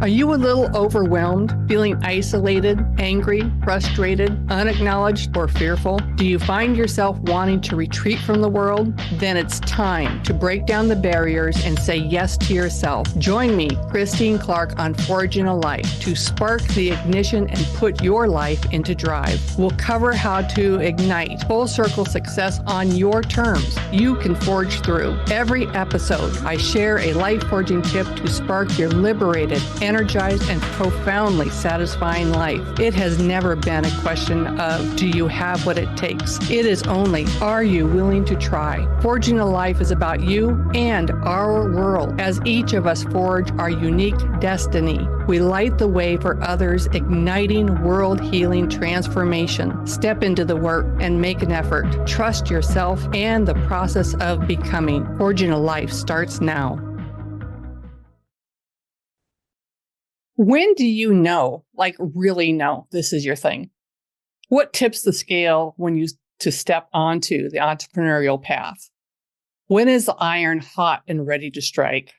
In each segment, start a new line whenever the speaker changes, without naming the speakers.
Are you a little overwhelmed, feeling isolated, angry, frustrated, unacknowledged, or fearful? Do you find yourself wanting to retreat from the world? Then it's time to break down the barriers and say yes to yourself. Join me, Christine Clark, on Forging a Life to spark the ignition and put your life into drive. We'll cover how to ignite full circle success on your terms. You can forge through. Every episode, I share a life-forging tip to spark your liberated, energized, and profoundly satisfying life. It has never been a question of, do you have what it takes? It is only, are you willing to try? Forging a Life is about you and our world. As each of us forge our unique destiny, we light the way for others, igniting world-healing transformation. Step into the work and make an effort. Trust yourself and the process of becoming. Forging a Life starts now. When do you know, like really know, this is your thing? What tips the scale when you to step onto the entrepreneurial path? When is the iron hot and ready to strike?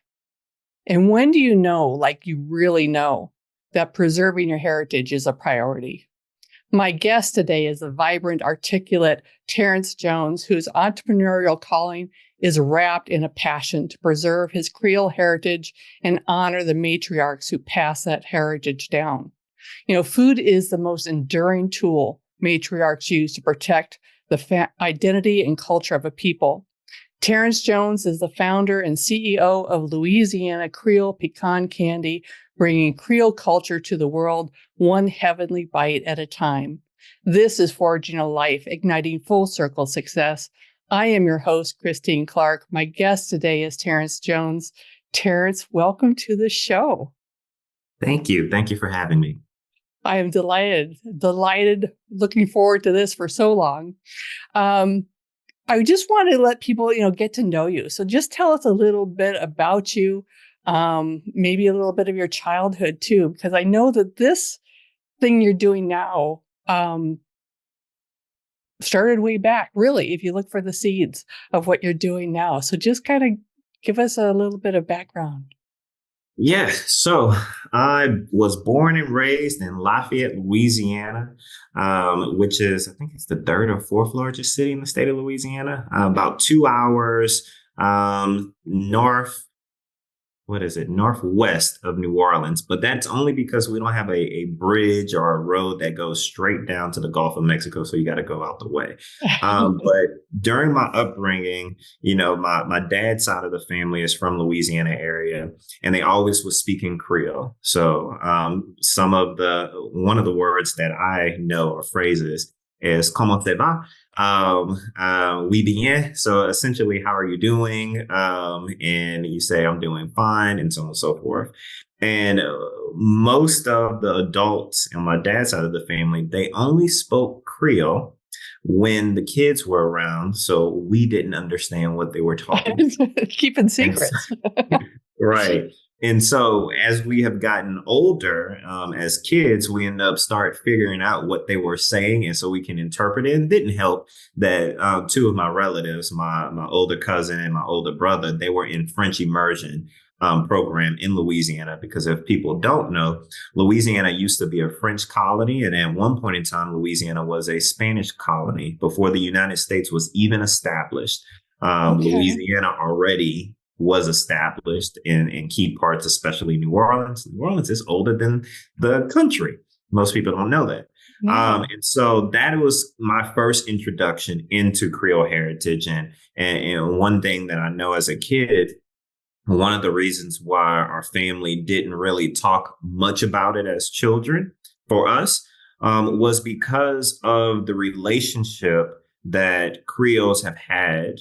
And when do you know, like you really know, that preserving your heritage is a priority? My guest today is the vibrant, articulate Terrence Jones, whose entrepreneurial calling is wrapped in a passion to preserve his Creole heritage and honor the matriarchs who pass that heritage down. You know, food is the most enduring tool matriarchs use to protect the identity and culture of a people. Terrence Jones is the founder and CEO of Louisiana Creole Pecan Candy, bringing Creole culture to the world one heavenly bite at a time. This is Forging a Life, igniting full circle success. I am your host, Christine Clark. My guest today is Terrence Jones. Terrence, welcome to the show.
Thank you. Thank you for having me.
I am delighted, looking forward to this for so long. I just want to let people, get to know you. So just tell us a little bit about you, maybe a little bit of your childhood too, because I know that this thing you're doing now started way back, really, if you look for the seeds of what you're doing now. So just kind of give us a little bit of background.
Yeah, so I was born and raised in Lafayette, Louisiana, which is, I think it's the third or fourth largest city in the state of Louisiana, about 2 hours northwest of New Orleans. But that's only because we don't have a bridge or a road that goes straight down to the Gulf of Mexico. So you got to go out the way. But during my upbringing, my dad's side of the family is from Louisiana area, and they always was speaking Creole. So one of the words that I know or phrases is "Comment ça va?" Oui bien. So essentially, how are you doing? And you say, I'm doing fine, and so on and so forth. And most of the adults on my dad's side of the family, they only spoke Creole when the kids were around. So we didn't understand what they were talking.
Keeping secrets.
Right. And so as we have gotten older, as kids, we end up start figuring out what they were saying. And so we can interpret it. And it didn't help that two of my relatives, my older cousin and my older brother, they were in French immersion program in Louisiana, because if people don't know, Louisiana used to be a French colony. And at one point in time, Louisiana was a Spanish colony before the United States was even established. Louisiana already was established in key parts, especially New Orleans. New Orleans is older than the country. Most people don't know that. And so that was my first introduction into Creole heritage. And one thing that I know as a kid, one of the reasons why our family didn't really talk much about it as children for us was because of the relationship that Creoles have had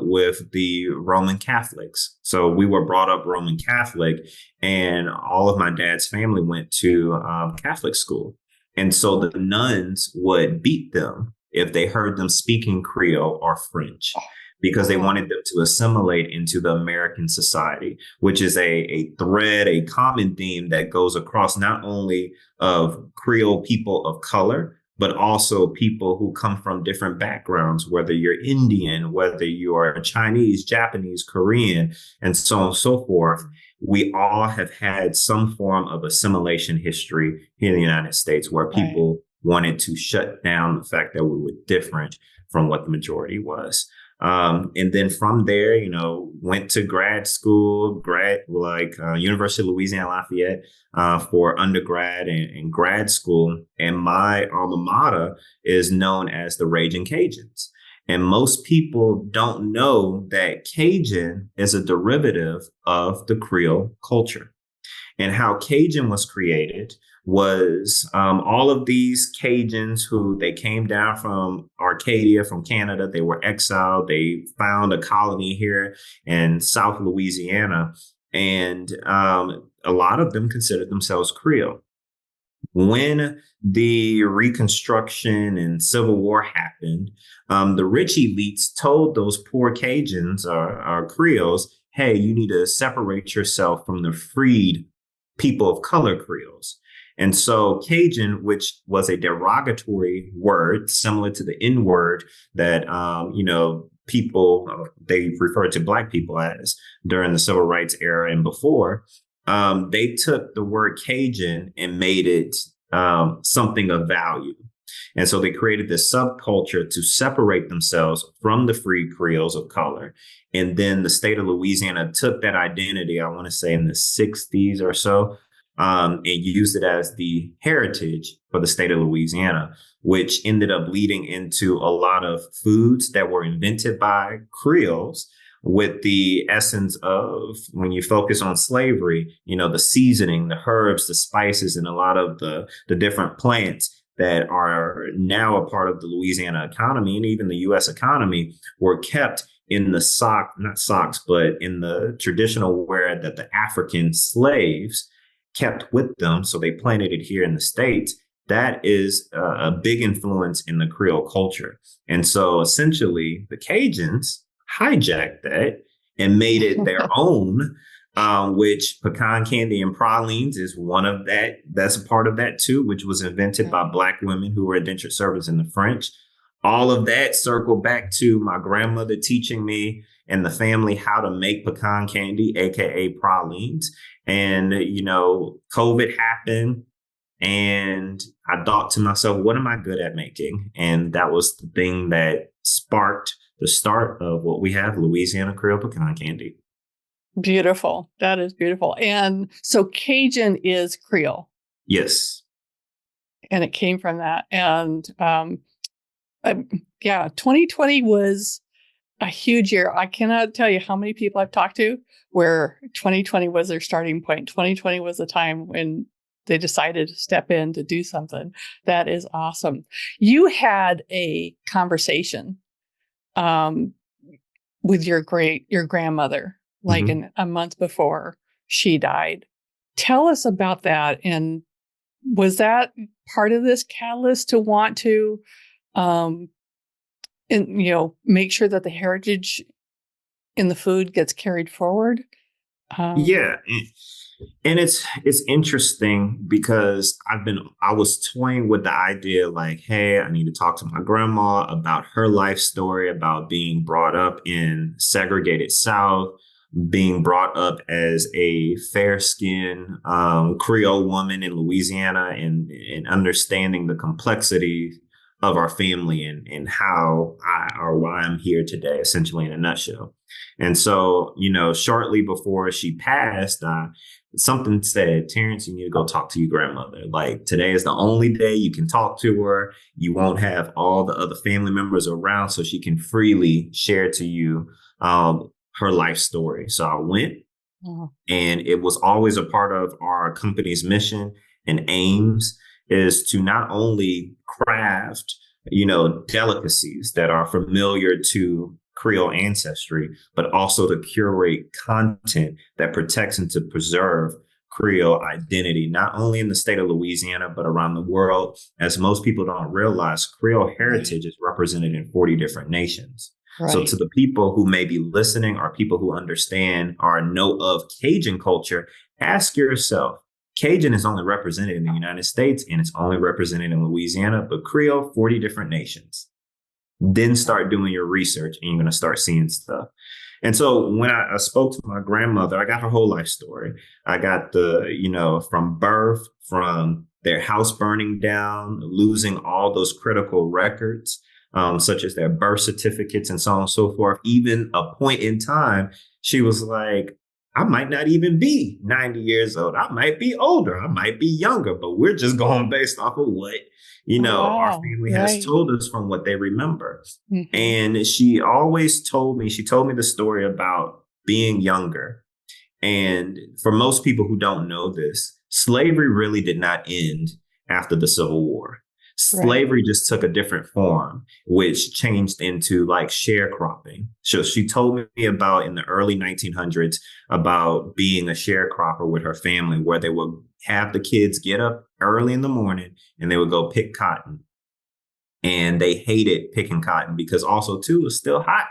with the Roman Catholics. So we were brought up Roman Catholic, and all of my dad's family went to Catholic school. And so the nuns would beat them if they heard them speaking Creole or French, because they wanted them to assimilate into the American society, which is a thread, a common theme that goes across not only of Creole people of color, but also people who come from different backgrounds, whether you're Indian, whether you are Chinese, Japanese, Korean, and so on and so forth. we all have had some form of assimilation history here in the United States where
Right.
people wanted to shut down the fact that we were different from what the majority was. And then from there, went to grad school, University of Louisiana Lafayette for undergrad and grad school. And my alma mater is known as the Raging Cajuns. And most people don't know that Cajun is a derivative of the Creole culture. And how Cajun was created was all of these Cajuns who they came down from Arcadia, from Canada. They were exiled. They found a colony here in South Louisiana. And a lot of them considered themselves Creole. When the Reconstruction and Civil War happened, the rich elites told those poor Cajuns or Creoles, hey, you need to separate yourself from the freed people of color Creoles. And so Cajun, which was a derogatory word, similar to the N word that, people, they referred to Black people as during the Civil Rights era and before, they took the word Cajun and made it something of value. And so they created this subculture to separate themselves from the free Creoles of color. And then the state of Louisiana took that identity, I want to say in the 60s or so, and used it as the heritage for the state of Louisiana, which ended up leading into a lot of foods that were invented by Creoles with the essence of, when you focus on slavery, the seasoning, the herbs, the spices, and a lot of the different plants that are now a part of the Louisiana economy and even the U.S. economy were kept in the not socks, but in the traditional wear that the African slaves kept with them. So they planted it here in the States. That is a big influence in the Creole culture. And so essentially the Cajuns hijacked that and made it their own, which pecan candy and pralines is one of that. That's a part of that too, which was invented by Black women who were indentured servants in the French. All of that circled back to my grandmother teaching me and the family how to make pecan candy, aka pralines. And, COVID happened. And I thought to myself, what am I good at making? And that was the thing that sparked the start of what we have, Louisiana Creole Pecan Candy.
Beautiful. That is beautiful. And so Cajun is Creole.
Yes.
And it came from that. And 2020 was a huge year. I cannot tell you how many people I've talked to where 2020 was their starting point. 2020 was the time when they decided to step in to do something. That is awesome. You had a conversation with your grandmother, like a month before she died. Tell us about that. And was that part of this catalyst to want to, make sure that the heritage in the food gets carried forward?
Yeah. And it's interesting because I was toying with the idea like, hey, I need to talk to my grandma about her life story, about being brought up in segregated South, being brought up as a fair-skinned Creole woman in Louisiana and understanding the complexity of our family and how why I'm here today, essentially in a nutshell. And so, shortly before she passed, something said, Terrence, you need to go talk to your grandmother. Like, today is the only day you can talk to her. You won't have all the other family members around, so she can freely share to you her life story. So I went, and it was always a part of our company's mission and aims is to not only craft, delicacies that are familiar to Creole ancestry, but also to curate content that protects and to preserve Creole identity, not only in the state of Louisiana, but around the world. As most people don't realize, Creole heritage is represented in 40 different nations. Right. So to the people who may be listening or people who understand or know of Cajun culture, ask yourself, Cajun is only represented in the United States and it's only represented in Louisiana, but Creole, 40 different nations. Then start doing your research and you're going to start seeing stuff. And so when I spoke to my grandmother, I got her whole life story. I got from birth, from their house burning down, losing all those critical records, such as their birth certificates and so on and so forth. Even a point in time, she was like, I might not even be 90 years old. I might be older. I might be younger, but we're just going based off of what,
Oh,
our
wow.
family has
Right.
told us from what they remember.
Hmm.
And she told me the story about being younger. And for most people who don't know this, slavery really did not end after the Civil War.
Right.
Slavery just took a different form, which changed into like sharecropping. So she told me about in the early 1900s about being a sharecropper with her family, where they would have the kids get up early in the morning and they would go pick cotton. And they hated picking cotton because also too it was still hot.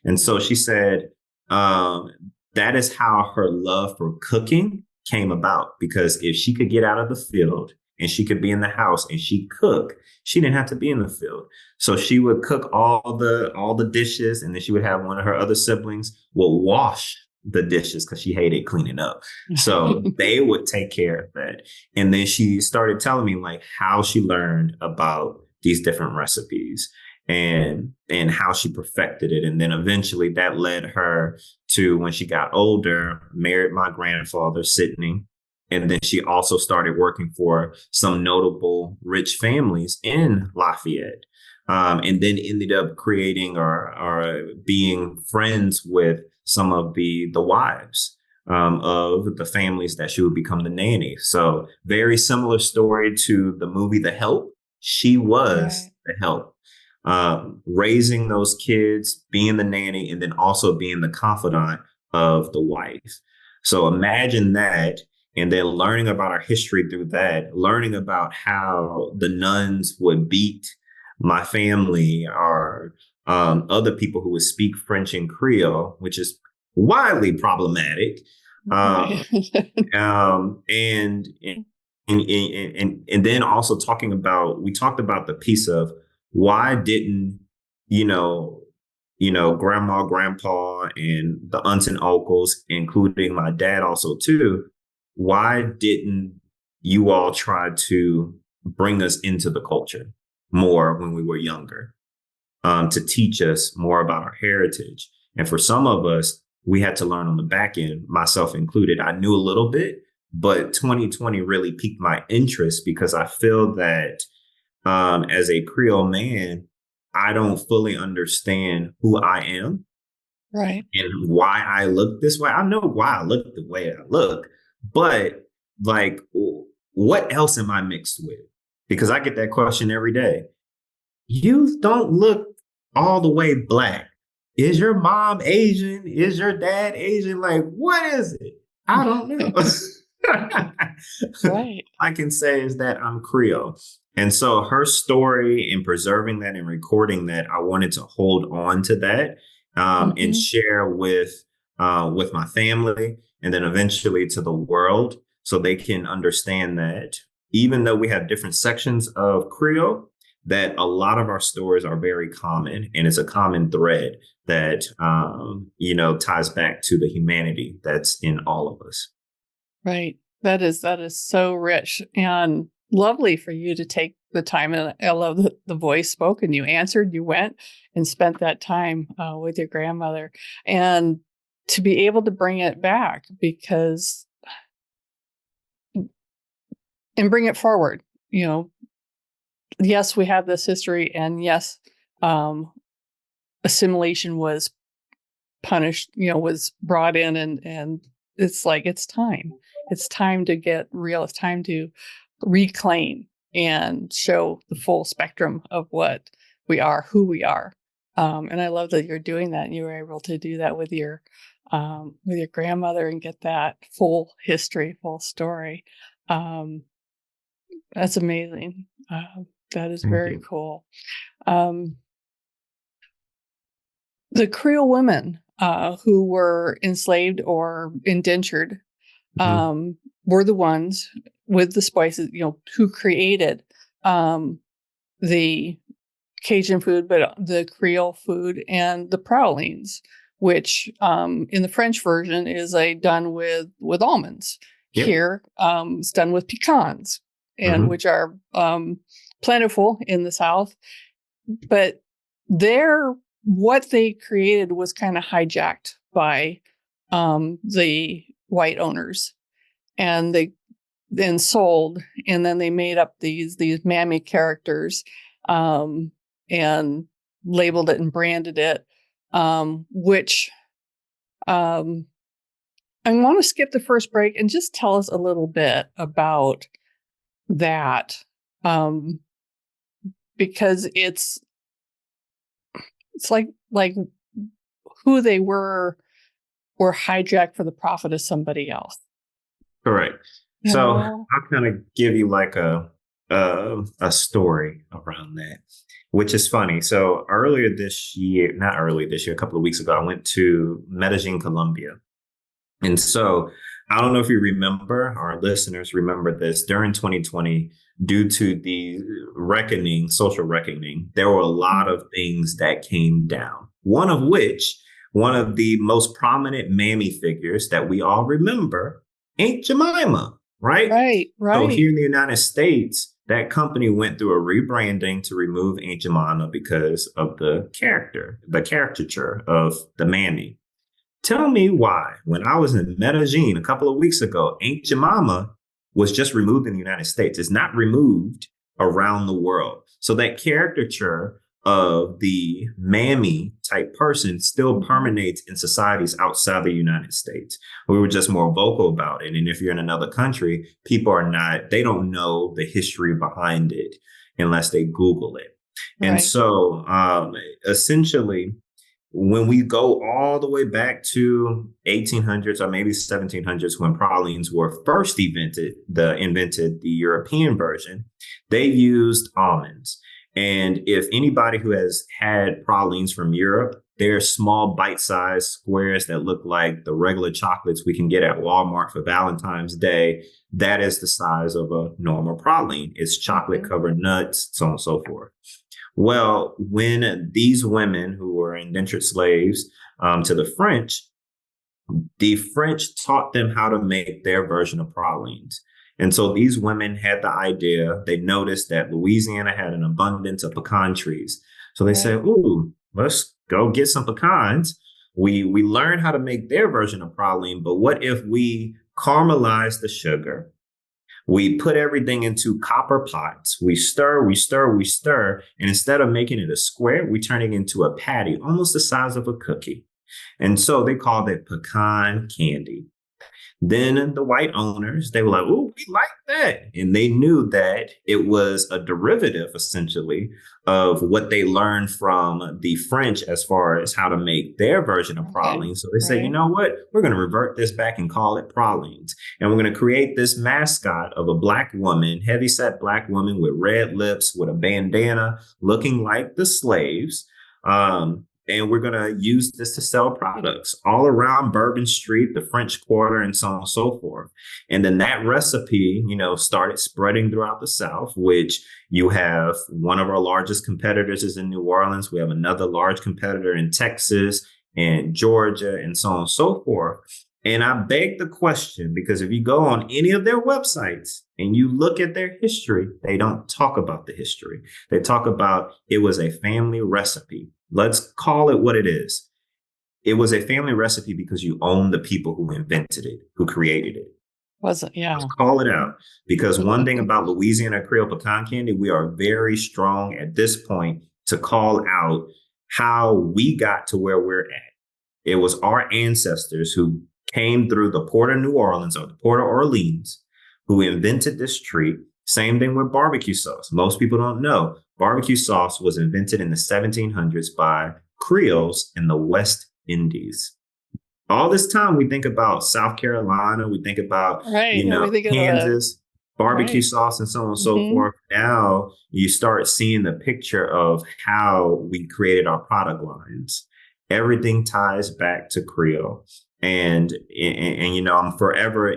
And so she said um, that is how her love for cooking came about, because if she could get out of the field and she could be in the house and she cook, she didn't have to be in the field. So she would cook all the dishes, and then she would have one of her other siblings will wash the dishes because she hated cleaning up. So they would take care of that. And then she started telling me like how she learned about these different recipes and how she perfected it. And then eventually that led her to, when she got older, married my grandfather, Sidney. And then she also started working for some notable rich families in Lafayette. And then ended up creating or being friends with some of the wives of the families that she would become the nanny. So very similar story to the movie The Help. She was
Right.
the help, raising those kids, being the nanny, and then also being the confidant of the wife. So imagine that. And then learning about our history through that, learning about how the nuns would beat my family or other people who would speak French and Creole, which is widely problematic.
Right.
Um, um, and, and and then also talking about, we talked about the piece of why didn't you know grandma, grandpa, and the aunts and uncles, including my dad also too, why didn't you all try to bring us into the culture more when we were younger, to teach us more about our heritage? And for some of us, we had to learn on the back end, myself included. I knew a little bit, but 2020 really piqued my interest because I feel that as a Creole man, I don't fully understand who I am
Right.
and why I look this way. I know why I look the way I look, but like, what else am I mixed with? Because I get that question every day. You don't look all the way black. Is your mom Asian? Is your dad Asian? Like, what is it? I don't know.
Right.
I can say is that I'm Creole. And so her story and preserving that and recording that, I wanted to hold on to that, and
Hmm.
share with my family and then eventually to the world, so they can understand that even though we have different sections of Creole, that a lot of our stories are very common, and it's a common thread that ties back to the humanity that's in all of us.
Right. That is so rich and lovely for you to take the time. And I love the voice spoken. You answered, you went and spent that time with your grandmother, and to be able to bring it back because and bring it forward. You know, yes, we have this history, and yes, um, assimilation was punished. Was brought in, and it's like it's time. It's time to get real. It's time to reclaim and show the full spectrum of what we are, who we are. And I love that you're doing that. And you were able to do that with your grandmother and get that full history, full story. Um, that's amazing. That is
Thank
very
you.
cool. Um, the Creole women who were enslaved or indentured
Mhm.
um, were the ones with the spices, who created um, the Cajun food, but the Creole food and the pralines, which in the French version is done with almonds.
Yep.
Here, it's done with pecans, and which are plentiful in the South. But what they created was kind of hijacked by the white owners, and they then sold, and then they made up these mammy characters and labeled it and branded it, which I want to skip the first break and just tell us a little bit about that, because it's like who they were hijacked for the profit of somebody else.
Correct. So I'll kind of give you like a story around that, which is funny. So not earlier this year, a couple of weeks ago, I went to Medellin, Colombia. And so I don't know if you remember, our listeners remember this, during 2020, due to the social reckoning, there were a lot of things that came down. One of the most prominent mammy figures that we all remember, Aunt Jemima, right?
Right.
So here in the United States, that company went through a rebranding to remove Aunt Jemima because of the caricature of the mammy. Tell me why, when I was in Medellin a couple of weeks ago, Aunt Jemima was just removed in the United States. It's not removed around the world. So that caricature of the mammy type person still permeates in societies outside the United States. We were just more vocal about it. And if you're in another country, they don't know the history behind it unless they Google it.
Right.
And so essentially, when we go all the way back to 1800s or maybe 1700s, when pralines were first invented, the European version, they used almonds. And if anybody who has had pralines from Europe, they're small bite-sized squares that look like the regular chocolates we can get at Walmart for Valentine's Day. That is the size of a normal praline. It's chocolate-covered nuts, so on and so forth. Well, when these women who were indentured slaves to the French taught them how to make their version of pralines. And so these women had the idea. They noticed that Louisiana had an abundance of pecan trees. So they said, ooh, let's go get some pecans. We learned how to make their version of praline, but what if we caramelize the sugar? We put everything into copper pots. We stir. And instead of making it a square, we turn it into a patty, almost the size of a cookie. And so they called it pecan candy. Then the white owners, they were like, oh, we like that. And they knew that it was a derivative, essentially, of what they learned from the French as far as how to make their version of pralines. So they said, you know what? We're going to revert this back and call it pralines. And we're going to create this mascot of a black woman, heavyset black woman with red lips, with a bandana, looking like the slaves. And we're going to use this to sell products all around Bourbon Street, the French Quarter, and so on and so forth. And then that recipe, started spreading throughout the South, which you have one of our largest competitors is in New Orleans. We have another large competitor in Texas and Georgia, and so on and so forth. And I beg the question, because if you go on any of their websites and you look at their history, they don't talk about the history. They talk about it was a family recipe. Let's call it what it is. It was a family recipe because you own the people who invented it, who created it.
Was it? Yeah.
Let's call it out. Because one thing about Louisiana Creole Pecan Candy, we are very strong at this point to call out how we got to where we're at. It was our ancestors who came through the Port of New Orleans or the Port of Orleans who invented this treat. Same thing with barbecue sauce. Most people don't know. Barbecue sauce was invented in the 1700s by Creoles in the West Indies. All this time we think about South Carolina, we think about, Kansas, barbecue sauce and so on and so forth. Now you start seeing the picture of how we created our product lines. Everything ties back to Creole. And I'm forever,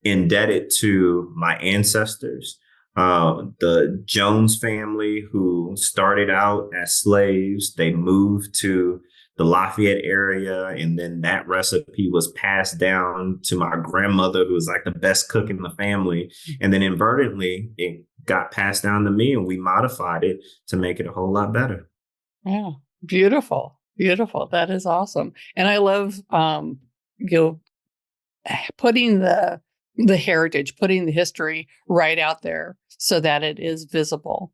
indebted to my ancestors. The Jones family, who started out as slaves, they moved to the Lafayette area. And then that recipe was passed down to my grandmother, who was like the best cook in the family. And then inadvertently, it got passed down to me, and we modified it to make it a whole lot better.
Yeah. Beautiful. Beautiful. That is awesome. And I love, you know, putting the heritage, putting the history right out there so that it is visible,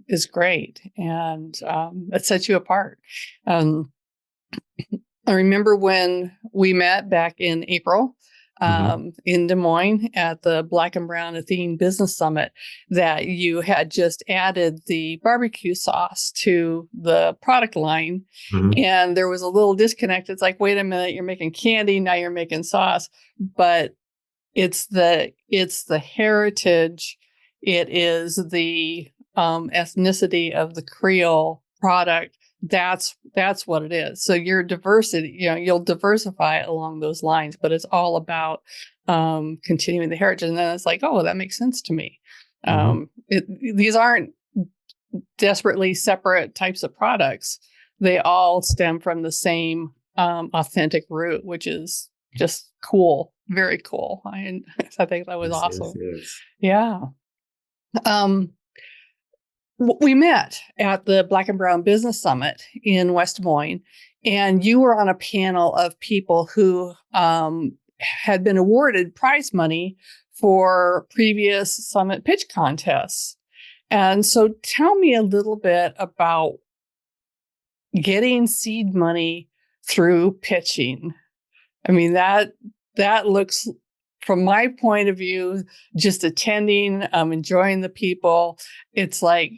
is great. And it sets you apart. Um, I remember when we met back in April in Des Moines at the Black and Brown Athene Business Summit, that you had just added the barbecue sauce to the product line.
Mm-hmm.
And there was a little disconnect. It's like, wait a minute, you're making candy, now you're making sauce. But it's the heritage, it is the ethnicity of the Creole product. That's what it is. So your diversity, you'll diversify along those lines, but it's all about continuing the heritage. And then it's like, oh, that makes sense to me. These aren't desperately separate types of products. They all stem from the same authentic root, which is just cool. Very cool. I think that was awesome.
Yes.
Yeah. We met at the Black and Brown Business Summit in West Des Moines, and you were on a panel of people who had been awarded prize money for previous summit pitch contests. And so tell me a little bit about getting seed money through pitching. I mean, that looks, from my point of view, just attending, enjoying the people. It's like,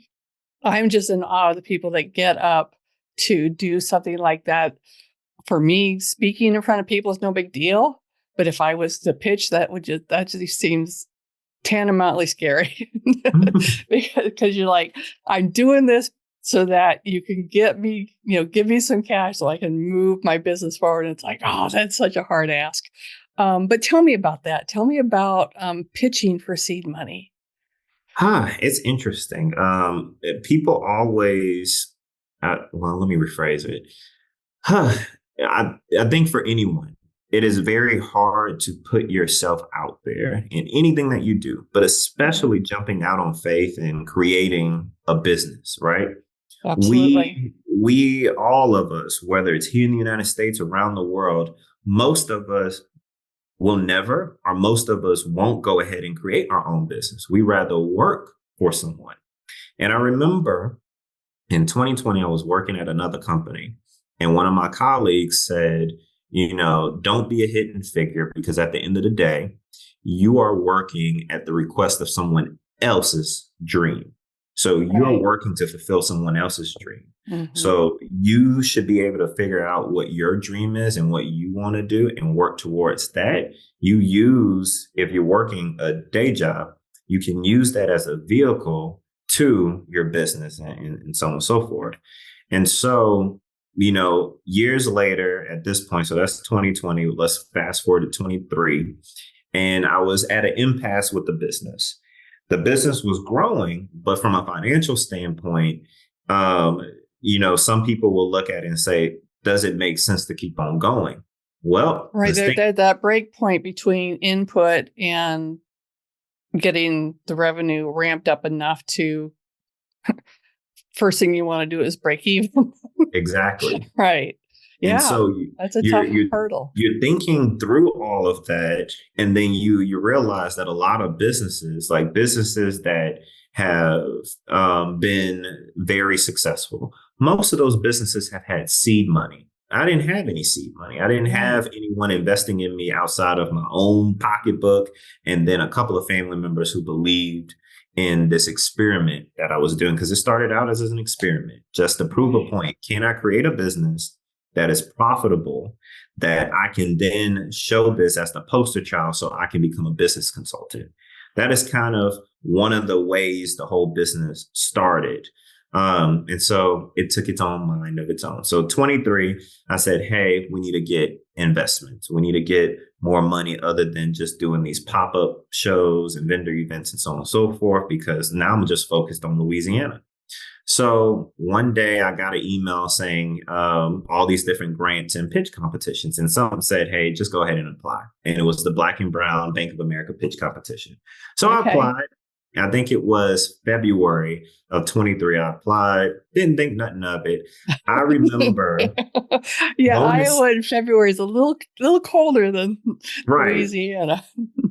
I'm just in awe of the people that get up to do something like that. For me, speaking in front of people is no big deal. But if I was to pitch, that just seems tantamountly scary because you're like, I'm doing this so that you can get me, give me some cash so I can move my business forward. And it's like, oh, that's such a hard ask. But tell me about that. Tell me about pitching for seed money.
It's interesting. People always, well, let me rephrase it. I think for anyone, it is very hard to put yourself out there in anything that you do, but especially jumping out on faith and creating a business, right?
Absolutely.
We, all of us, whether it's here in the United States, around the world, most of us will never, or most of us won't go ahead and create our own business. We rather work for someone. And I remember in 2020, I was working at another company, and one of my colleagues said, don't be a hidden figure, because at the end of the day, you are working at the request of someone else's dream. So you're working to fulfill someone else's dream. Mm-hmm. So you should be able to figure out what your dream is and what you want to do and work towards that. If you're working a day job, you can use that as a vehicle to your business and so on and so forth. And so, years later at this point, so that's 2020, let's fast forward to 23. And I was at an impasse with the business. The business was growing, but from a financial standpoint, some people will look at it and say, does it make sense to keep on going? Well,
right. That break point between input and getting the revenue ramped up enough to first thing you want to do is break even.
Exactly.
Right. Yeah.
And so
that's a tough hurdle.
You're thinking through all of that. And then you realize that a lot of businesses that have been very successful, most of those businesses have had seed money. I didn't have any seed money. I didn't have anyone investing in me outside of my own pocketbook. And then a couple of family members who believed in this experiment that I was doing, because it started out as an experiment, just to prove a point. Can I create a business that is profitable, that I can then show this as the poster child so I can become a business consultant? That is kind of one of the ways the whole business started. And so it took its own mind of its own. So 23, I said, hey, we need to get investments. We need to get more money other than just doing these pop-up shows and vendor events and so on and so forth, because now I'm just focused on Louisiana. So one day I got an email saying all these different grants and pitch competitions, and some said, "Hey, just go ahead and apply." And it was the Black and Brown Bank of America pitch competition. So I
Okay.
applied. I think it was February of 23. I applied, didn't think nothing of it. I remember
Yeah,
going to,
Iowa in February is a little colder than
right.
Louisiana.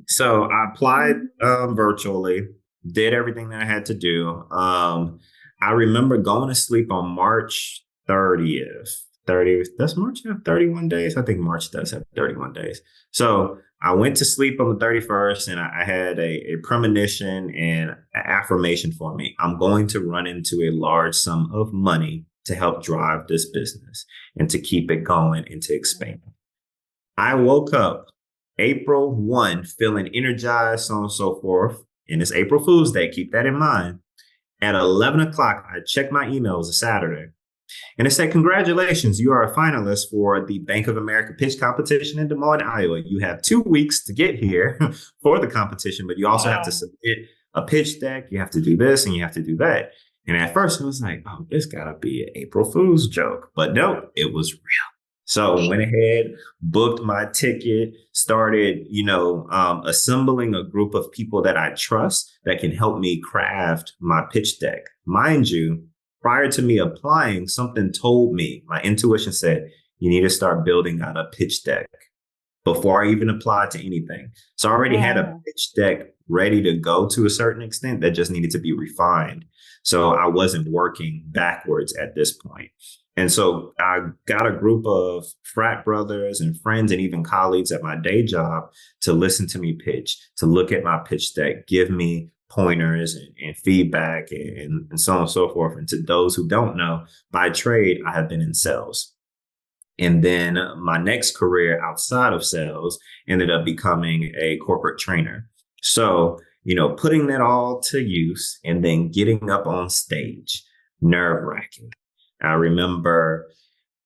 So I applied virtually, did everything that I had to do. I remember going to sleep on March 30th. 30th, does March have 31 days? I think March does have 31 days. So I went to sleep on the 31st and I had a premonition and an affirmation for me. I'm going to run into a large sum of money to help drive this business and to keep it going and to expand. I woke up April 1 feeling energized, so on and so forth. And it's April Fool's Day. Keep that in mind. At 11 o'clock, I checked my emails a Saturday and it said, "Congratulations, you are a finalist for the Bank of America pitch competition in Des Moines, Iowa. You have 2 weeks to get here for the competition, but you also have to
Wow.
submit a pitch deck. You have to do this and you have to do that." And at first, I was like, "Oh, this got to be an April Fool's joke." But no, it was real. So went ahead, booked my ticket, started, assembling a group of people that I trust that can help me craft my pitch deck. Mind you, prior to me applying, something told me, my intuition said, you need to start building out a pitch deck before I even applied to anything. So I already had a
Wow.
pitch deck ready to go to a certain extent that just needed to be refined. So I wasn't working backwards at this point. And so I got a group of frat brothers and friends and even colleagues at my day job to listen to me pitch, to look at my pitch deck, give me pointers and feedback and so on and so forth. And to those who don't know, by trade, I have been in sales. And then my next career outside of sales ended up becoming a corporate trainer. So, putting that all to use and then getting up on stage, nerve wracking. I remember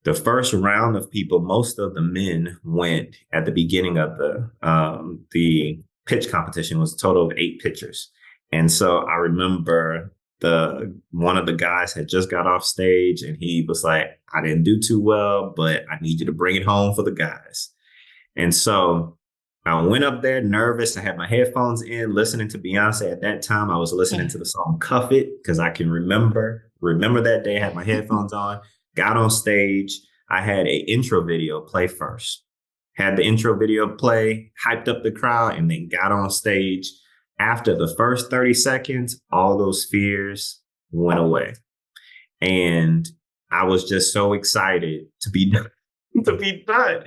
the first round of people, most of the men went at the beginning of the pitch competition was a total of 8 pitchers. And so I remember the one of the guys had just got off stage and he was like, "I didn't do too well, but I need you to bring it home for the guys." And so I went up there nervous. I had my headphones in, listening to Beyonce. At that time, I was listening to the song "Cuff It" because I can remember that day. I had my headphones on, got on stage. I had a intro video play first. Had the intro video play, hyped up the crowd, and then got on stage. After the first 30 seconds, all those fears went away. And I was just so excited to be done, to be done.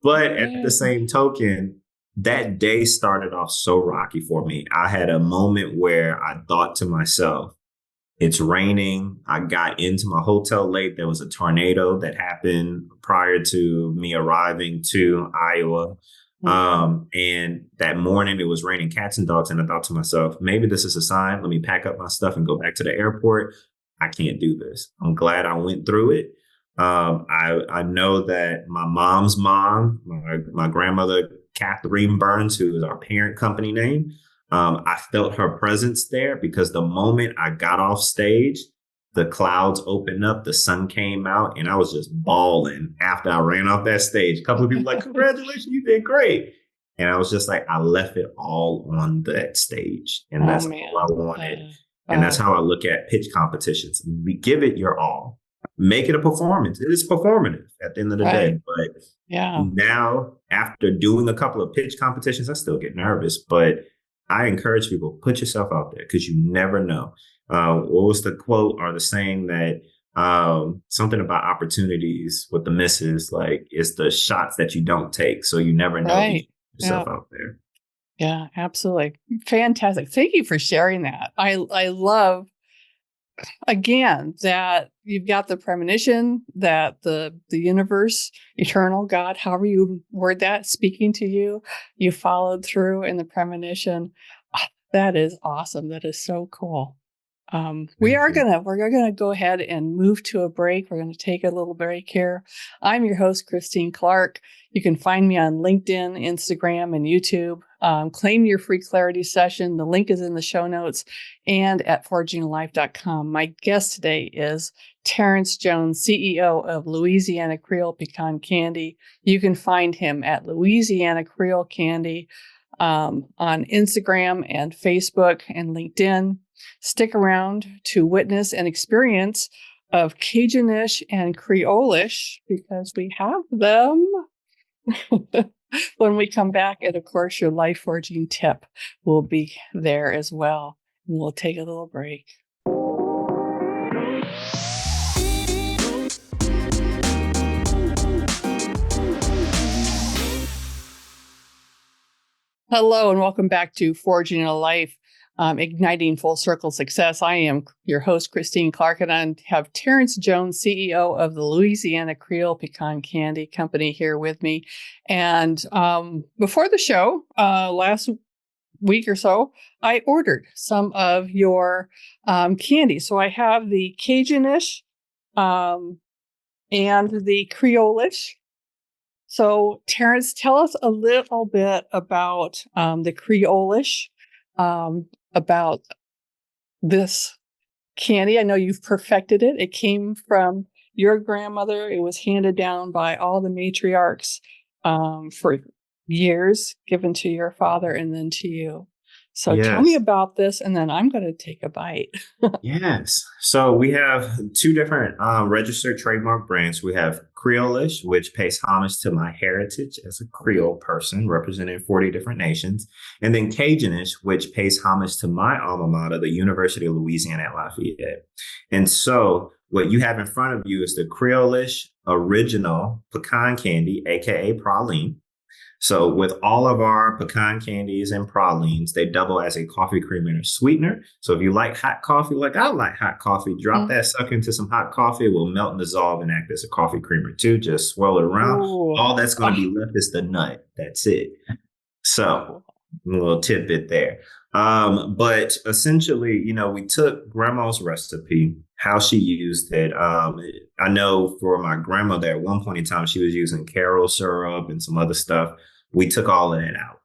But at the
Yeah.
same token, that day started off so rocky for me. I had a moment where I thought to myself, it's raining. I got into my hotel late. There was a tornado that happened prior to me arriving to Iowa. And that morning it was raining cats and dogs. And I thought to myself, maybe this is a sign. Let me pack up my stuff and go back to the airport. I can't do this. I'm glad I went through it. I know that my mom's mom, my grandmother, Catherine Burns, who is our parent company name, I felt her presence there because the moment I got off stage, the clouds opened up, the sun came out, and I was just bawling after I ran off that stage. A couple of people were like, "Congratulations, you did great." And I was just like, I left it all on that stage. And
Oh
that's all I
man.
wanted. And that's how I look at pitch competitions. We give it your all. Make it a performance. It is performative at the end of the day.
Right.
But
Yeah.
now, after doing a couple of pitch competitions, I still get nervous, but I encourage people, put yourself out there because you never know. What was the quote or the saying that something about opportunities with the misses, like it's the shots that you don't take. So you never know. You
Right.
put
Yeah.
yourself out there.
Yeah, absolutely. Fantastic. Thank you for sharing that. I love again that you've got the premonition that the universe, eternal God, however you word that, speaking to you, you followed through in the premonition. Ah, that is awesome. That is so cool. We're gonna go ahead and move to a break. We're gonna take a little break here. I'm your host, Christine Clark. You can find me on LinkedIn, Instagram, and YouTube. Claim your free clarity session. The link is in the show notes and at foragingalife.com. My guest today is Terrence Jones, CEO of Louisiana Creole Pecan Candy. You can find him at Louisiana Creole Candy on Instagram and Facebook and LinkedIn. Stick around to witness an experience of Cajunish and Creolish because we have them when we come back. And of course, your life forging tip will be there as well. And we'll take a little break. Hello, and welcome back to Forging a Life. Igniting Full Circle Success. I am your host, Christine Clark, and I have Terrence Jones, CEO of the Louisiana Creole Pecan Candy Company, here with me. And before the show, last week or so, I ordered some of your candy. So I have the Cajunish and the Creolish. So Terrence, tell us a little bit about the Creolish. About this candy. I know you've perfected it. It came from your grandmother. It was handed down by all the matriarchs for years, given to your father and then to you. So tell me about this, and then I'm going to take a bite.
Yes. So we have two different registered trademark brands. We have Creolish, which pays homage to my heritage as a Creole person representing 40 different nations. And then Cajunish, which pays homage to my alma mater, the University of Louisiana at Lafayette. And so what you have in front of you is the Creolish original pecan candy, aka praline. So with all of our pecan candies and pralines, they double as a coffee creamer and a sweetener. So if you like hot coffee, like I like hot coffee, drop that sucker into some hot coffee. It will melt and dissolve and act as a coffee creamer too. Just swirl it around. Ooh. All that's going to be left is the nut. That's it. So a little tidbit there. But essentially, we took grandma's recipe, how she used it. I know for my grandmother at one point in time, she was using Karo syrup and some other stuff. We took all of that out.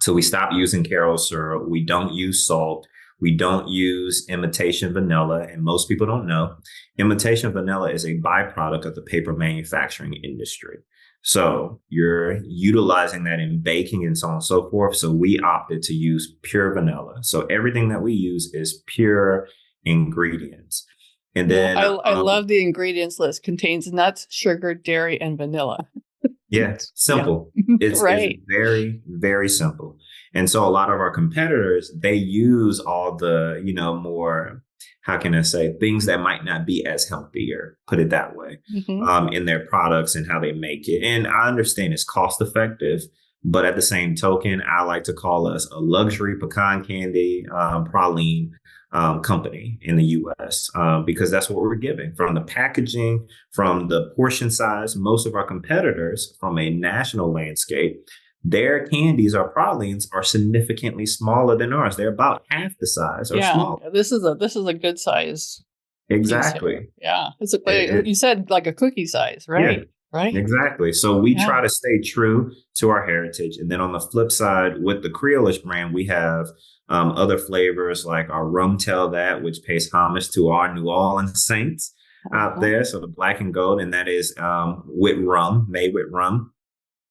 So we stopped using Karo syrup. We don't use salt. We don't use imitation vanilla. And most people don't know, imitation vanilla is a byproduct of the paper manufacturing industry. So you're utilizing that in baking and so on and so forth. So we opted to use pure vanilla. So everything that we use is pure ingredients. And then
I love the ingredients list. Contains nuts, sugar, dairy, and vanilla.
Yeah, simple. Yeah. It's very, very simple. And so a lot of our competitors, they use all the, more, how can I say, things that might not be as healthy, or put it that way, in their products and how they make it. And I understand it's cost effective, but at the same token, I like to call us a luxury pecan candy praline company in the U.S. Because that's what we're giving. From the packaging, from the portion size, most of our competitors from a national landscape, their candies or pralines are significantly smaller than ours. They're about half the size or smaller.
This is a good size.
Exactly.
Yeah. You said like a cookie size, right? Yeah. Right.
Exactly. So we try to stay true to our heritage. And then on the flip side, with the Creolish brand, we have other flavors like our Rum Tell That, which pays homage to our New Orleans Saints out there. So the black and gold, and that is with rum, made with rum.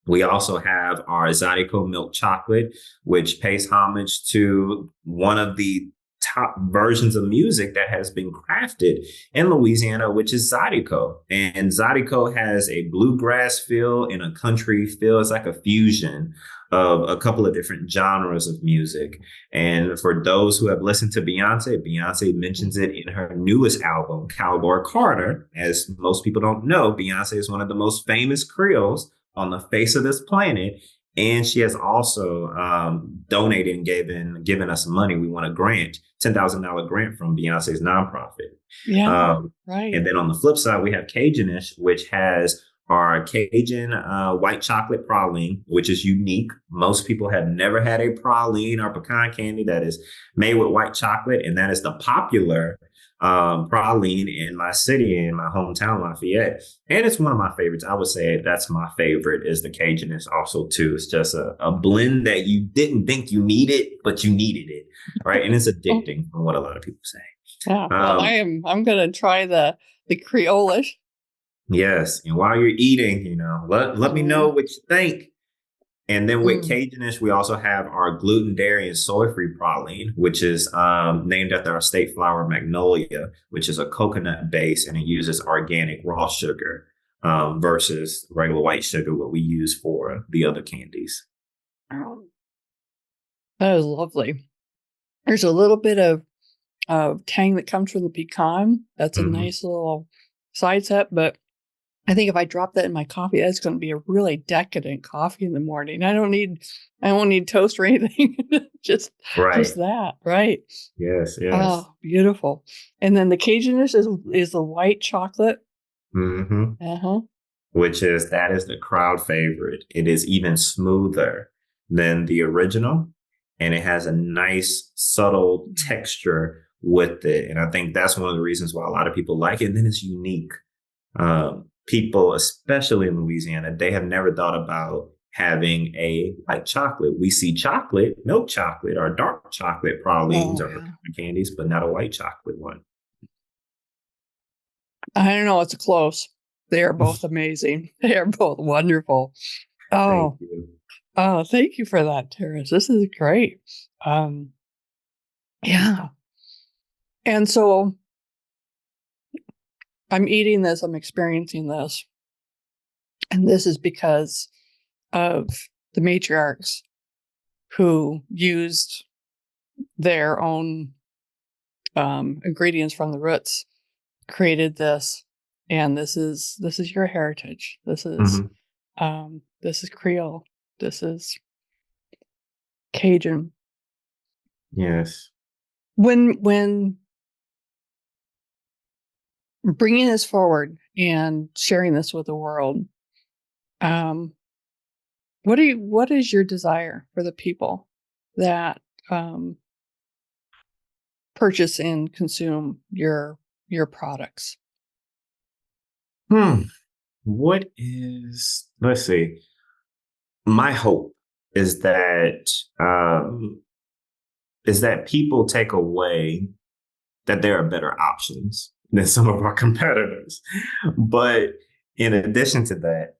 We also have our Zydeco milk chocolate, which pays homage to one of the top versions of music that has been crafted in Louisiana, which is Zydeco. And Zydeco has a bluegrass feel and a country feel. It's like a fusion of a couple of different genres of music. And for those who have listened to Beyonce mentions it in her newest album, Cowboy Carter. As most people don't know, Beyonce is one of the most famous Creoles on the face of this planet. And she has also donated and given us money. We won a grant, $10,000 grant from Beyonce's nonprofit.
Yeah, right.
And then on the flip side, we have Cajunish, which has our Cajun white chocolate praline, which is unique. Most people have never had a praline or pecan candy that is made with white chocolate, and that is the popular praline in my city, in my hometown, Lafayette. And it's one of my favorites. I would say that's my favorite is the Cajunist also too. It's just a blend that you didn't think you needed, but you needed it, right? And it's addicting from what a lot of people say.
Yeah, well, I'm gonna try the Creolish.
Yes. And while you're eating, let me know what you think. And then with Cajunish, we also have our gluten, dairy, and soy-free praline, which is named after our state flower, Magnolia, which is a coconut base, and it uses organic raw sugar versus regular white sugar, what we use for the other candies.
That is lovely. There's a little bit of tang that comes from the pecan. That's a nice little side set, but I think if I drop that in my coffee, that's going to be a really decadent coffee in the morning. I won't need toast or anything. just that, right?
Yes.
Oh, beautiful. And then the Cajunness is the white chocolate.
Which is the crowd favorite. It is even smoother than the original, and it has a nice subtle texture with it. And I think that's one of the reasons why a lot of people like it. And then it's unique. People, especially in Louisiana, they have never thought about having a white chocolate. We see chocolate, milk chocolate, or dark chocolate pralines or candies, but not a white chocolate one.
I don't know. It's close. They are both amazing. They are both wonderful. Oh, thank you for that, Terrence. This is great. Yeah. And so I'm eating this, I'm experiencing this. And this is because of the matriarchs who used their own ingredients from the roots, created this. And this is your heritage. This is Creole. This is Cajun.
Yes.
When bringing this forward and sharing this with the world, what is your desire for the people that purchase and consume your products?
Let's see. My hope is that people take away that there are better options than some of our competitors. But in addition to that,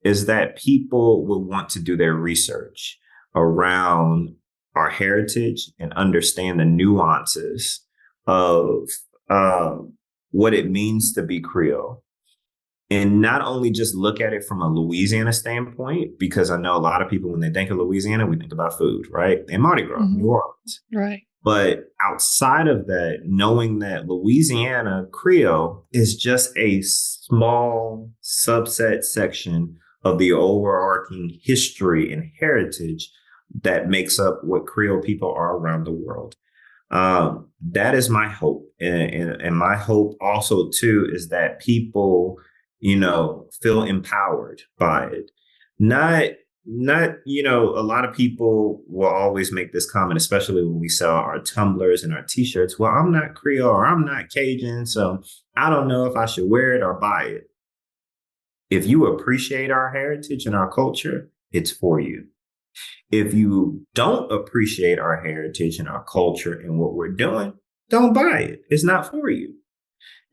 is that people will want to do their research around our heritage and understand the nuances of what it means to be Creole. And not only just look at it from a Louisiana standpoint, because I know a lot of people, when they think of Louisiana, we think about food, right? And Mardi Gras, New Orleans.
Right.
But outside of that, knowing that Louisiana Creole is just a small subset section of the overarching history and heritage that makes up what Creole people are around the world. That is my hope. And my hope also, too, is that people, feel empowered by it. Not, a lot of people will always make this comment, especially when we sell our tumblers and our t-shirts. Well, I'm not Creole or I'm not Cajun, so I don't know if I should wear it or buy it. If you appreciate our heritage and our culture, it's for you. If you don't appreciate our heritage and our culture and what we're doing, don't buy it. It's not for you.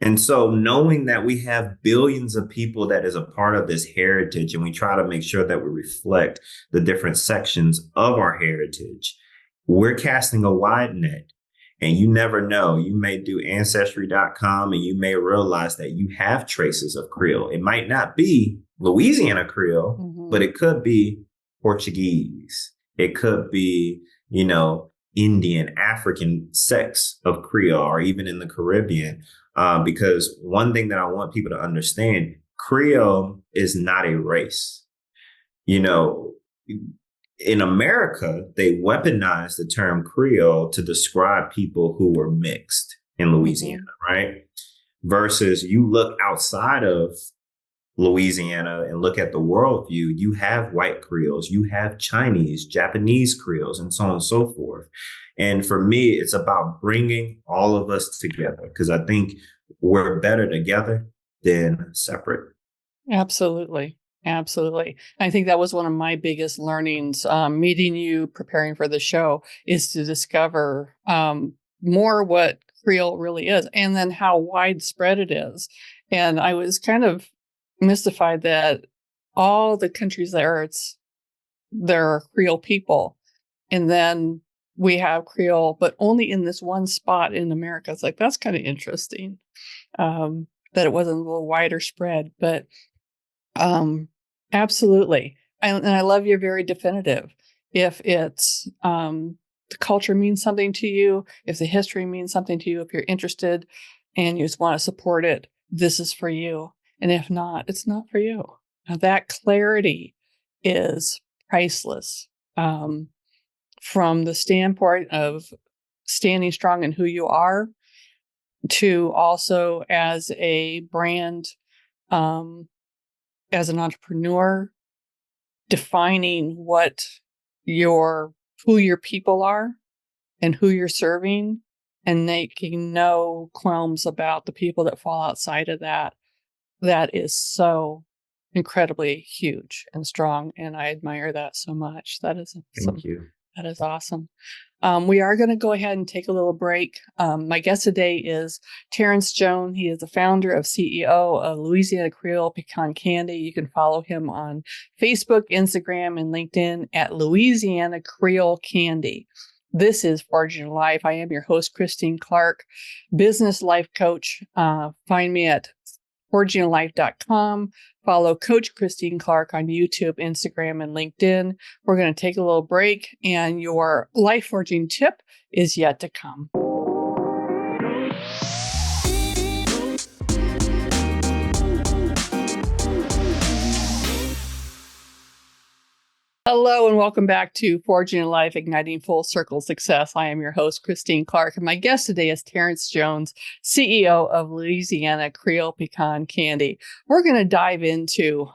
And so knowing that we have billions of people that is a part of this heritage, and we try to make sure that we reflect the different sections of our heritage, we're casting a wide net. And you never know. You may do ancestry.com and you may realize that you have traces of Creole. It might not be Louisiana Creole, but it could be Portuguese. It could be, Indian, African sects of Creole, or even in the Caribbean. Because one thing that I want people to understand, Creole is not a race. In America, they weaponized the term Creole to describe people who were mixed in Louisiana, right? Versus you look outside of Louisiana and look at the worldview, you have white Creoles, you have Chinese, Japanese Creoles, and so on and so forth. And for me, it's about bringing all of us together because I think we're better together than separate.
Absolutely. Absolutely. I think that was one of my biggest learnings, meeting you, preparing for the show, is to discover more what Creole really is and then how widespread it is. And I was kind of mystified that all the countries there are Creole people. And then we have Creole, but only in this one spot in America. It's like, that's kind of interesting, that it wasn't a little wider spread. But absolutely. And I love you're very definitive. If it's the culture means something to you, if the history means something to you, if you're interested and you just want to support it, this is for you. And if not, it's not for you. Now, that clarity is priceless, from the standpoint of standing strong in who you are, to also as a brand, as an entrepreneur, defining who your people are and who you're serving, and making no qualms about the people that fall outside of that. That is so incredibly huge and strong, and I admire that so much. That is
Thank you.
That is awesome. We are going to go ahead and take a little break. My guest today is Terrence Jones. He is the founder of CEO of Louisiana Creole Pecan Candy. You can follow him on Facebook, Instagram, and LinkedIn at Louisiana Creole Candy. This is Forging Life. I am your host, Christine Clark, business life coach. Find me at forginglife.com. Follow Coach Christine Clark on YouTube, Instagram, and LinkedIn. We're going to take a little break, and your life forging tip is yet to come. Hello and welcome back to Forging Life, Igniting Full Circle Success. I am your host, Christine Clark, and my guest today is Terrence Jones, CEO of Louisiana Creole Pecan Candy. We're going to dive into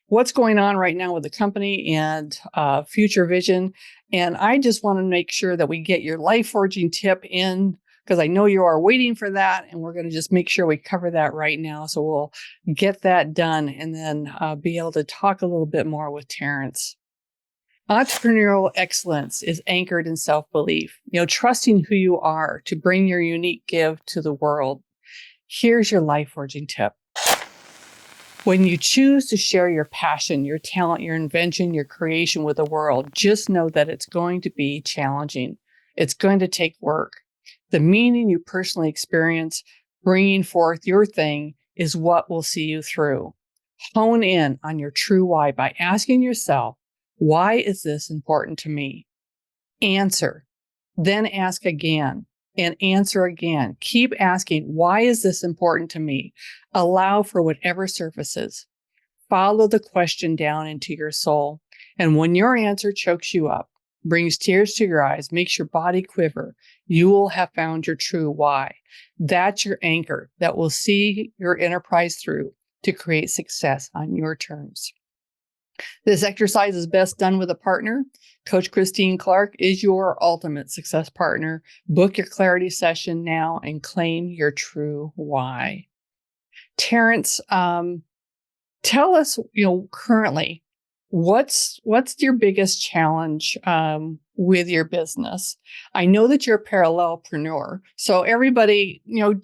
what's going on right now with the company and future vision. And I just want to make sure that we get your life forging tip in, because I know you are waiting for that, and we're going to just make sure we cover that right now. So we'll get that done and then be able to talk a little bit more with Terrence. Entrepreneurial excellence is anchored in self-belief, trusting who you are to bring your unique gift to the world. Here's your life forging tip. When you choose to share your passion, your talent, your invention, your creation with the world, just know that it's going to be challenging. It's going to take work. The meaning you personally experience bringing forth your thing is what will see you through. Hone in on your true why by asking yourself, why is this important to me? Answer, then ask again and answer again. Keep asking, why is this important to me? Allow for whatever surfaces. Follow the question down into your soul. And when your answer chokes you up, brings tears to your eyes, makes your body quiver, you will have found your true why. That's your anchor that will see your enterprise through to create success on your terms. This exercise is best done with a partner. Coach Christine Clark is your ultimate success partner. Book your clarity session now and claim your true why. Terrence, tell us, currently, what's your biggest challenge with your business? I know that you're a parallelpreneur. So everybody,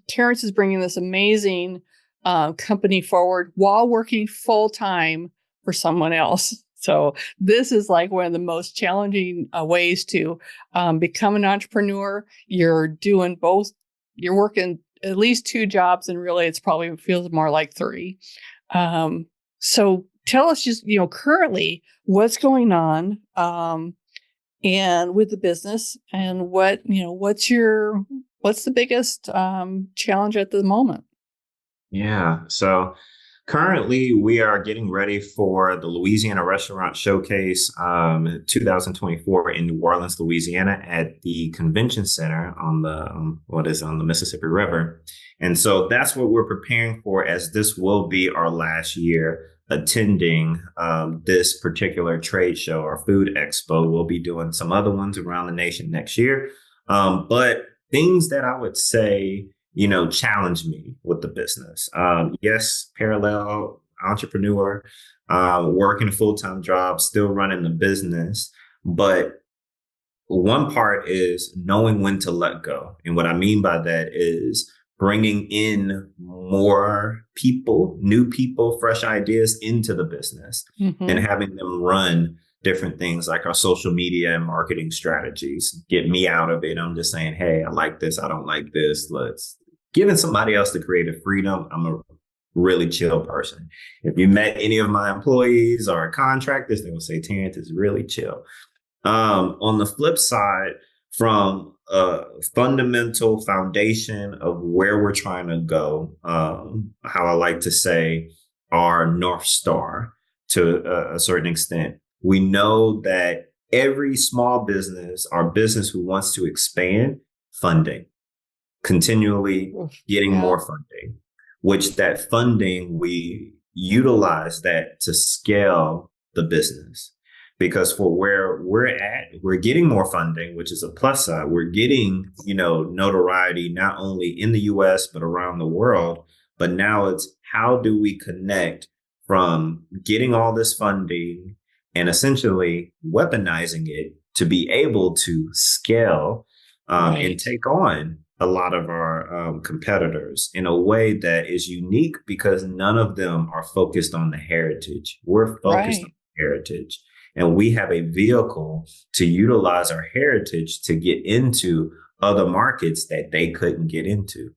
Terrence is bringing this amazing company forward while working full time for someone else. So this is like one of the most challenging ways to become an entrepreneur. You're doing both. You're working at least 2 jobs, and really it's probably feels more like 3. So tell us just, currently what's going on and with the business, and what's the biggest challenge at the moment?
Yeah. So Currently, we are getting ready for the Louisiana Restaurant Showcase 2024 in New Orleans, Louisiana, at the Convention Center on the on the Mississippi River, and so that's what we're preparing for, as this will be our last year attending this particular trade show or food expo. We'll be doing some other ones around the nation next year, but things that I would say challenge me with the business. Yes, parallel entrepreneur, working a full-time job, still running the business. But one part is knowing when to let go. And what I mean by that is bringing in more people, new people, fresh ideas into the business and having them run different things like our social media and marketing strategies. Get me out of it. I'm just saying, hey, I like this. I don't like this. Let's giving somebody else the creative freedom. I'm a really chill person. If you met any of my employees or contractors, they will say Terrence is really chill. On the flip side, from a fundamental foundation of where we're trying to go, how I like to say our North Star to a certain extent, we know that every small business or business who wants to expand, funding, continually getting more funding, which that funding, we utilize that to scale the business. Because for where we're at, we're getting more funding, which is a plus side. We're getting, notoriety not only in the US, but around the world. But now it's how do we connect from getting all this funding and essentially weaponizing it to be able to scale and take on a lot of our competitors in a way that is unique, because none of them are focused on the heritage. We're focused on heritage. And we have a vehicle to utilize our heritage to get into other markets that they couldn't get into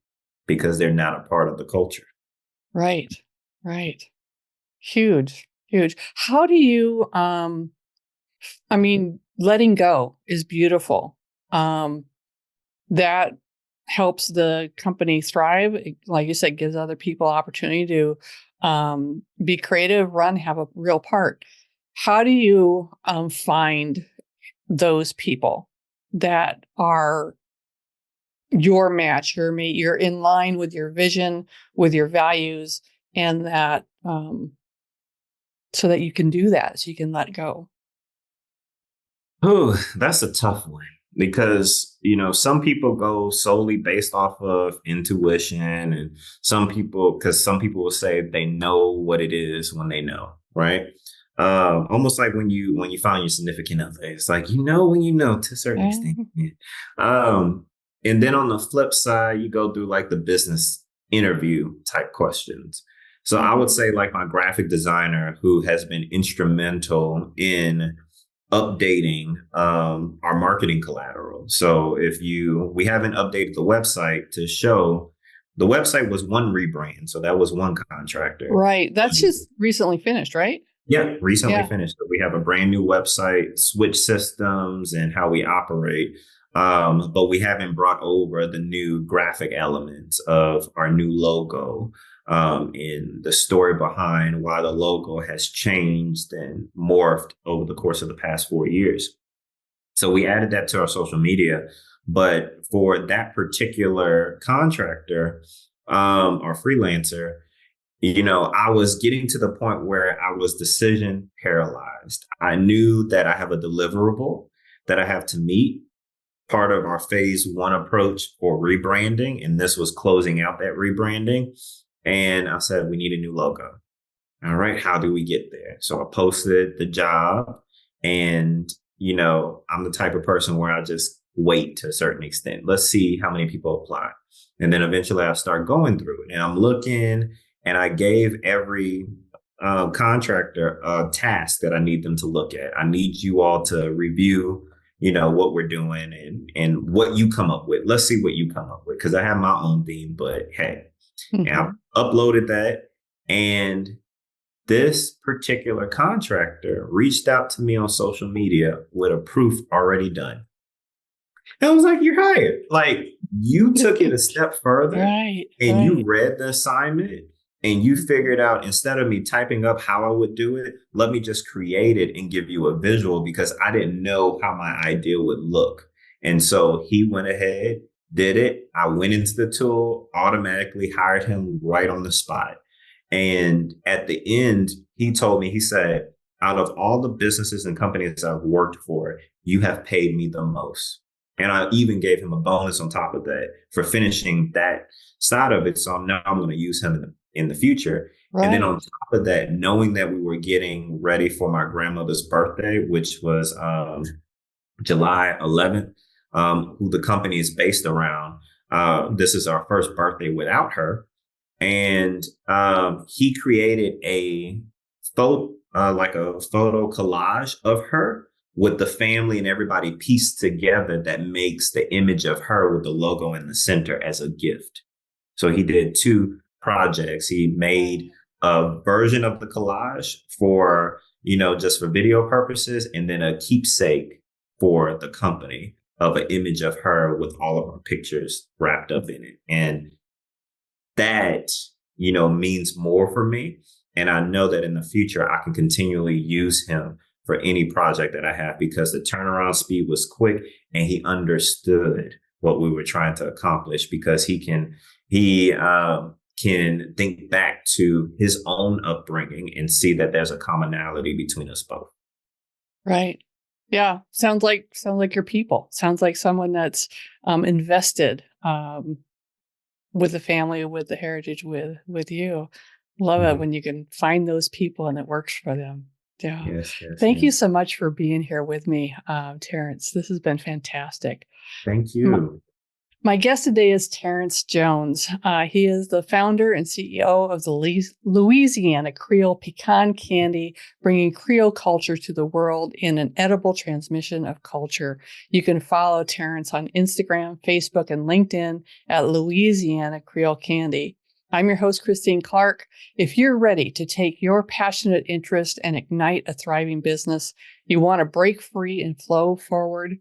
because they're not a part of the culture.
Right. Huge. How do you, letting go is beautiful. That helps the company thrive. Like you said, gives other people opportunity to be creative, have a real part. How do you find those people that are your match, your mate, you're in line with your vision, with your values, and that so that you can do that, so you can let go?
Oh, that's a tough one, because some people go solely based off of intuition, and some people will say they know what it is when they know, right? Almost like when you find your significant other, it's like when to a certain extent. And then on the flip side, you go through like the business interview type questions. So I would say, like, my graphic designer, who has been instrumental in updating our marketing collateral. So we haven't updated the website to show. The website was one rebrand, so that was one contractor.
Right, that's just recently finished, right?
Yeah, recently finished. We have a brand new website, switch systems, and how we operate. But we haven't brought over the new graphic elements of our new logo, and the story behind why the logo has changed and morphed over the course of the past 4 years. So we added that to our social media. But for that particular contractor or freelancer, I was getting to the point where I was decision paralyzed. I knew that I have a deliverable that I have to meet, part of our phase one approach for rebranding. And this was closing out that rebranding. And I said, we need a new logo. All right, how do we get there? So I posted the job, and, I'm the type of person where I just wait to a certain extent. Let's see how many people apply. And then eventually I start going through it, and I'm looking. And I gave every contractor a task that I need them to look at. I need you all to review, what we're doing and what you come up with. Let's see what you come up with, because I have my own theme. But hey, and I uploaded that. And this particular contractor reached out to me on social media with a proof already done. And I was like, you're hired. Like, you took it a step further, and you read the assignment. and you figured out, instead of me typing up how I would do it, let me just create it and give you a visual, because I didn't know how my idea would look. And so he went ahead, did it. I went into the tool, automatically hired him right on the spot. And at the end, he told me, he said, out of all the businesses and companies I've worked for, you have paid me the most. And I even gave him a bonus on top of that for finishing that side of it. So now I'm going to use him in the future. Right. And then on top of that, knowing that we were getting ready for my grandmother's birthday, which was July 11th, who the company is based around. This is our first birthday without her. And he created a photo collage of her with the family and everybody pieced together that makes the image of her with the logo in the center as a gift. So he did 2 projects. He made a version of the collage for, just for video purposes, and then a keepsake for the company of an image of her with all of her pictures wrapped up in it. And that, means more for me. And I know that in the future, I can continually use him for any project that I have, because the turnaround speed was quick and he understood what we were trying to accomplish, because he can think back to his own upbringing and see that there's a commonality between us both.
Right. Yeah. Sounds like your people. Sounds like someone that's invested with the family, with the heritage, with you. Love it when you can find those people and it works for them. Yeah.
Yes,
Thank you so much for being here with me, Terrence. This has been fantastic.
Thank you.
My guest today is Terrence Jones. He is the founder and CEO of the Louisiana Creole Pecan Candy, bringing Creole culture to the world in an edible transmission of culture. You can follow Terrence on Instagram, Facebook, and LinkedIn at Louisiana Creole Candy. I'm your host, Christine Clark. If you're ready to take your passionate interest and ignite a thriving business, you want to break free and flow forward,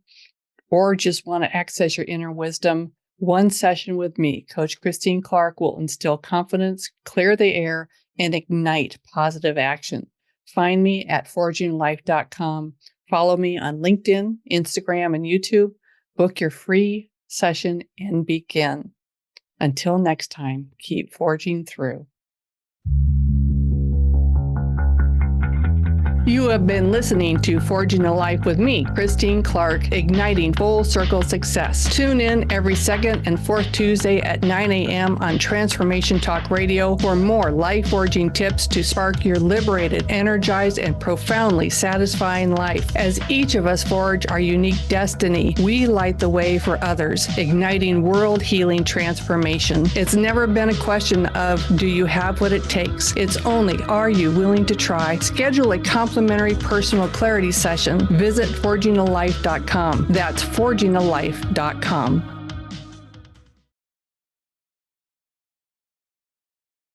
or just want to access your inner wisdom, one session with me, Coach Christine Clark, will instill confidence, clear the air, and ignite positive action. Find me at forginglife.com. Follow me on LinkedIn, Instagram, and YouTube. Book your free session and begin. Until next time, keep forging through. You have been listening to Forging a Life with me, Christine Clark, igniting full circle success. Tune in every second and fourth Tuesday at 9 a.m. on Transformation Talk Radio for more life-forging tips to spark your liberated, energized, and profoundly satisfying life. As each of us forge our unique destiny, we light the way for others, igniting world-healing transformation. It's never been a question of, do you have what it takes? It's only, are you willing to try? Schedule a complimentary personal clarity session. Visit forginalife.com. That's forginalife.com.